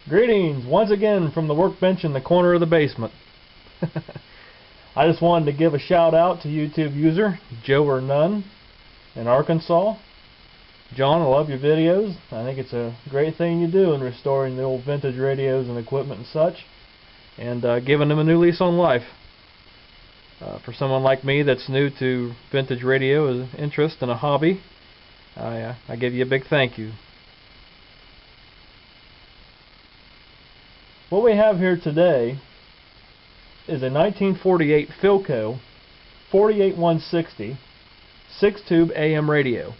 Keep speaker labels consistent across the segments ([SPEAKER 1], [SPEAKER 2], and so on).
[SPEAKER 1] Greetings once again from the workbench in the corner of the basement. I just wanted to give a shout out to YouTube user Joe or None in Arkansas. John, I love your videos. I think it's a great thing you do in restoring the old vintage radios and equipment and such, and giving them a new lease on life. For someone like me that's new to vintage radio as an interest and a hobby, I give you a big thank you. What we have here today is a 1948 Philco 48160 6-tube AM radio.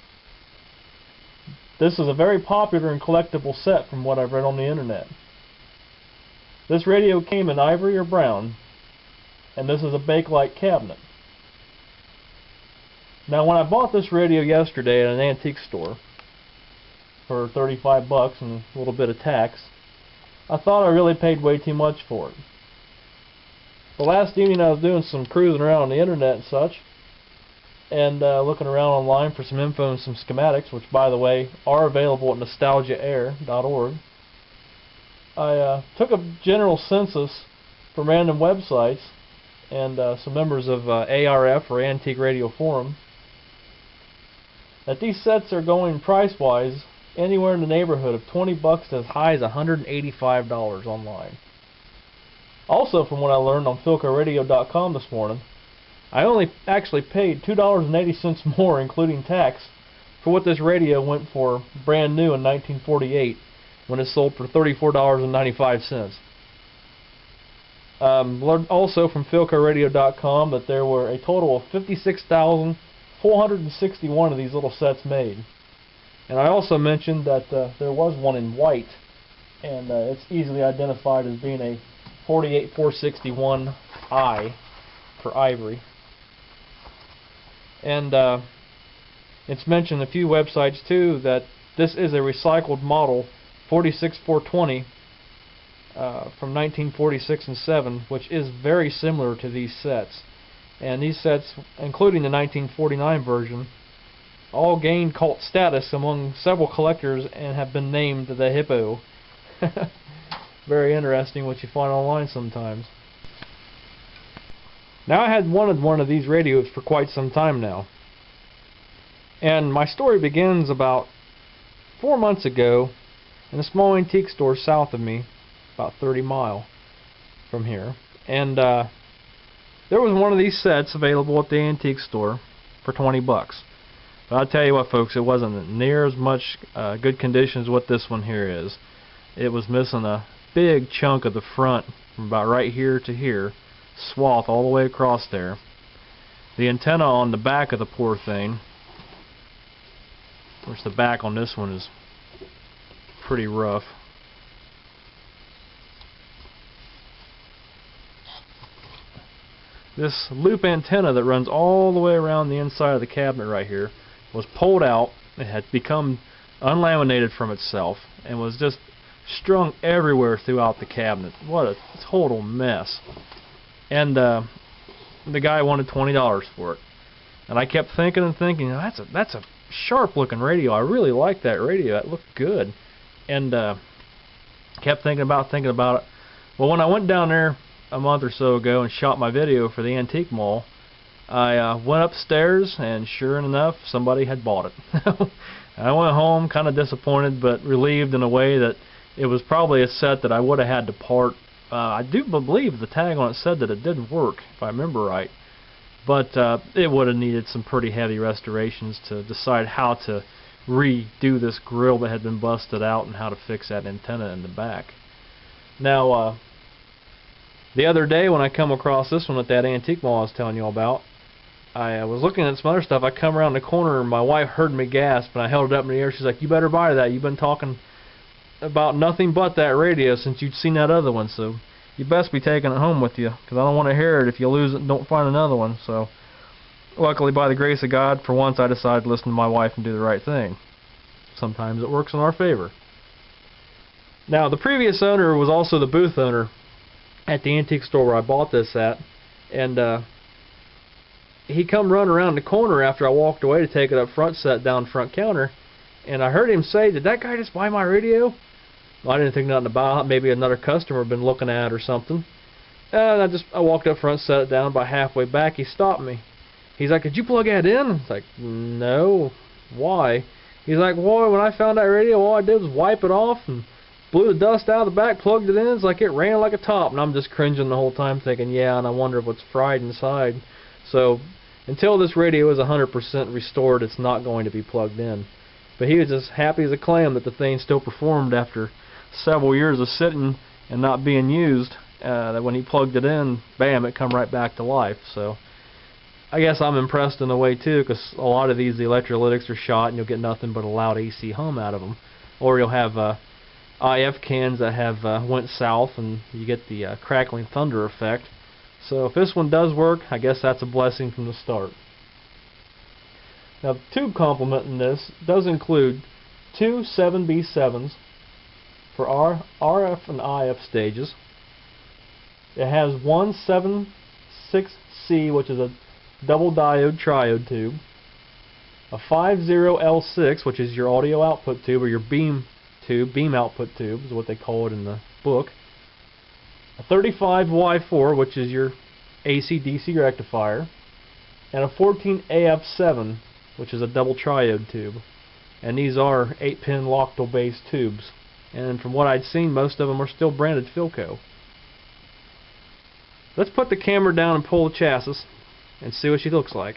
[SPEAKER 1] This is a very popular and collectible set from what I've read on the internet. This radio came in ivory or brown, and this is a Bakelite cabinet. Now, when I bought this radio yesterday at an antique store for 35 bucks and a little bit of tax, I thought I really paid way too much for it. The last evening I was doing some cruising around on the internet and such, and looking around online for some info and some schematics, which by the way are available at nostalgiaair.org. I took a general census from random websites and some members of ARF, or Antique Radio Forum, that these sets are going price-wise anywhere in the neighborhood of 20 bucks to as high as $185 online. Also, from what I learned on PhilcoRadio.com this morning, I only actually paid $2.80 more, including tax, for what this radio went for brand new in 1948 when it sold for $34.95. Learned also from PhilcoRadio.com that there were a total of 56,461 of these little sets made. And I also mentioned that there was one in white, and it's easily identified as being a 48461I for ivory. And it's mentioned a few websites too that this is a recycled model 46420 from 1946 and 7, which is very similar to these sets. And these sets, including the 1949 version, all gained cult status among several collectors and have been named the Hippo. Very interesting what you find online sometimes. Now, I had wanted one of these radios for quite some time now, and my story begins about 4 months ago in a small antique store south of me, about 30 miles from here, and there was one of these sets available at the antique store for 20 bucks. But I'll tell you what, folks, it wasn't near as much good condition as what this one here is. It was missing a big chunk of the front from about right here to here, swath all the way across there. The antenna on the back of the poor thing, which the back on this one is pretty rough. This loop antenna that runs all the way around the inside of the cabinet right here was pulled out. It had become unlaminated from itself and was just strung everywhere throughout the cabinet. What a total mess. And the guy wanted $20 for it. And I kept thinking and thinking, that's a sharp looking radio. I really like that radio. It looked good. And kept thinking about it. Well, when I went down there a month or so ago and shot my video for the Antique Mall, I went upstairs, and sure enough, somebody had bought it. I went home kind of disappointed, but relieved in a way that it was probably a set that I would have had to part. I do believe the tag on it said that it didn't work, if I remember right, but it would have needed some pretty heavy restorations to decide how to redo this grill that had been busted out and how to fix that antenna in the back. Now, the other day when I come across this one at that antique mall I was telling you all about, I was looking at some other stuff. I come around the corner and my wife heard me gasp, and I held it up in the air. She's like, "You better buy that. You've been talking about nothing but that radio since you'd seen that other one, so you best be taking it home with you, because I don't want to hear it if you lose it and don't find another one." So luckily, by the grace of God, for once I decided to listen to my wife and do the right thing. Sometimes it works in our favor. Now, the previous owner was also the booth owner at the antique store where I bought this at, and he come running around the corner after I walked away to take it up front, set down front counter, and I heard him say, "Did that guy just buy my radio?" I didn't think nothing about it. Maybe another customer had been looking at it or something. And I walked up front, set it down. About halfway back, he stopped me. He's like, "Did you plug that in?" I was like, "No." "Why?" He's like, "Boy, when I found that radio, all I did was wipe it off and blew the dust out of the back, plugged it in. It's like it ran like a top." And I'm just cringing the whole time, thinking, yeah, and I wonder what's fried inside. So until this radio is 100% restored, it's not going to be plugged in. But he was as happy as a clam that the thing still performed after several years of sitting and not being used. That when he plugged it in, bam, it come right back to life. So I guess I'm impressed in a way too, because a lot of these, the electrolytics are shot and you'll get nothing but a loud AC hum out of them. Or you'll have IF cans that have went south and you get the crackling thunder effect. So if this one does work, I guess that's a blessing from the start. Now the tube complement in this does include two 7B7s for RF and IF stages. It has one 7.6C, which is a double diode triode tube, a 50L6, which is your audio output tube, or your beam tube, beam output tube is what they call it in the book, a 35Y4, which is your AC-DC rectifier, and a 14AF7, which is a double triode tube. And these are 8-pin Lochtel based tubes. And from what I'd seen, most of them are still branded Philco. Let's put the camera down and pull the chassis and see what she looks like.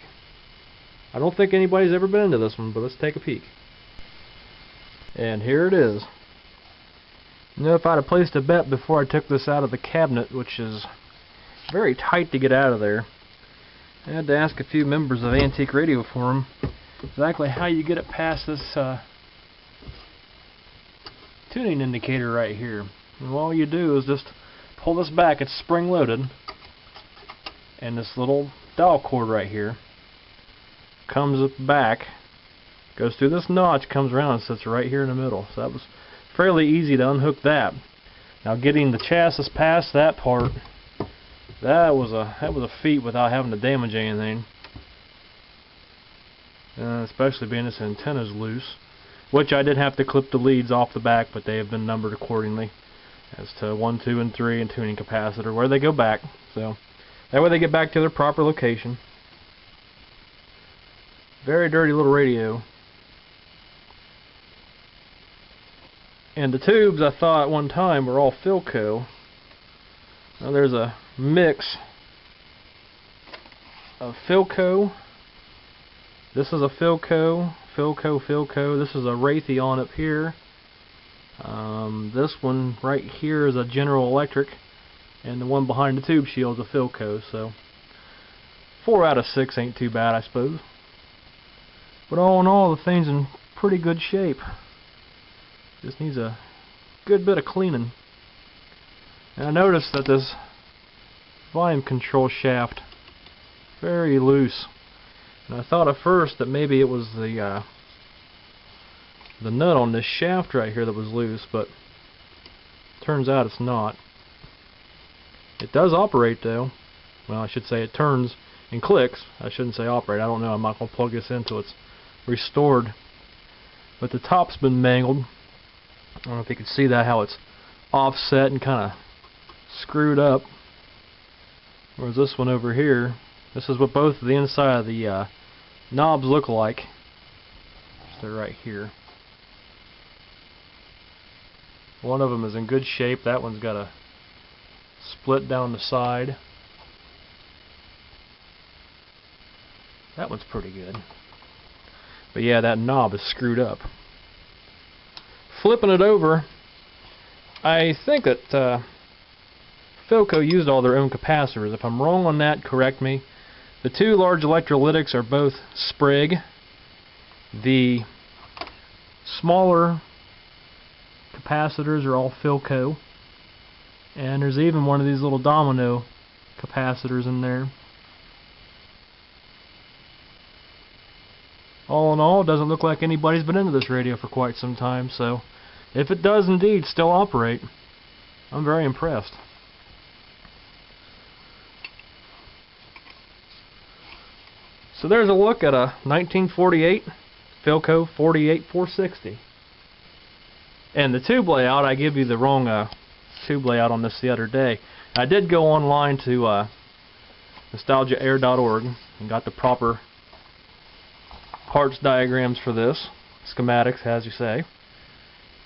[SPEAKER 1] I don't think anybody's ever been into this one, but let's take a peek. And here it is. You know, if I'd have placed a bet before I took this out of the cabinet, which is very tight to get out of there, I had to ask a few members of Antique Radio Forum exactly how you get it past this tuning indicator right here. And all you do is just pull this back. It's spring-loaded, and this little dowel cord right here comes back, goes through this notch, comes around and sits right here in the middle. So that was fairly easy to unhook that. Now getting the chassis past that part, that was a feat without having to damage anything. Especially being this antenna's loose, which I did have to clip the leads off the back, but they have been numbered accordingly as to 1, 2, and 3 and tuning capacitor, where they go back. So that way they get back to their proper location. Very dirty little radio. And the tubes, I thought at one time, were all Philco. Now there's a mix of Philco. This is a Philco. This is a Raytheon up here. This one right here is a General Electric, and the one behind the tube shield is a Philco. So 4 out of 6 ain't too bad, I suppose. But all in all, the thing's in pretty good shape. Just needs a good bit of cleaning. And I noticed that this volume control shaft very loose. And I thought at first that maybe it was the nut on this shaft right here that was loose, but turns out it's not. It does operate though. Well, I should say it turns and clicks. I shouldn't say operate. I don't know. I'm not going to plug this in until it's restored. But the top's been mangled. I don't know if you can see that, how it's offset and kind of screwed up. Whereas this one over here, this is what both of the inside of the knobs look like. So they're right here. One of them is in good shape. That one's got a split down the side. That one's pretty good. But yeah, that knob is screwed up. Flipping it over, I think that Philco used all their own capacitors. If I'm wrong on that, correct me. The two large electrolytics are both Sprig. The smaller capacitors are all Philco. And there's even one of these little domino capacitors in there. All in all, it doesn't look like anybody's been into this radio for quite some time, so if it does indeed still operate, I'm very impressed. So there's a look at a 1948 Philco 48460. And the tube layout, I gave you the wrong tube layout on this the other day. I did go online to nostalgiaair.org and got the proper parts diagrams for this, schematics as you say.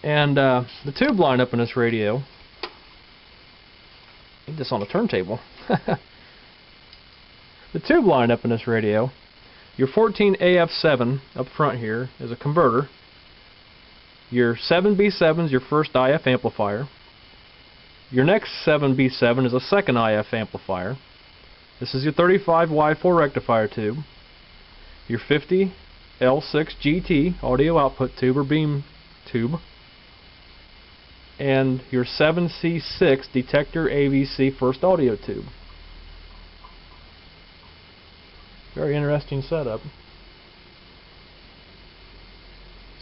[SPEAKER 1] And the tube lineup in this radio, need this on a turntable. The tube lineup in this radio, your 14AF7 up front here is a converter. Your 7B7 is your first IF amplifier. Your next 7B7 is a second IF amplifier. This is your 35Y4 rectifier tube. Your 50L6 GT audio output tube or beam tube. And your 7C6 detector AVC first audio tube. Very interesting setup.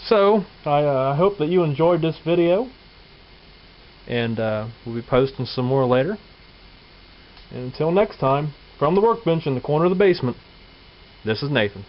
[SPEAKER 1] So, I hope that you enjoyed this video, and we'll be posting some more later. And until next time, from the workbench in the corner of the basement, this is Nathan.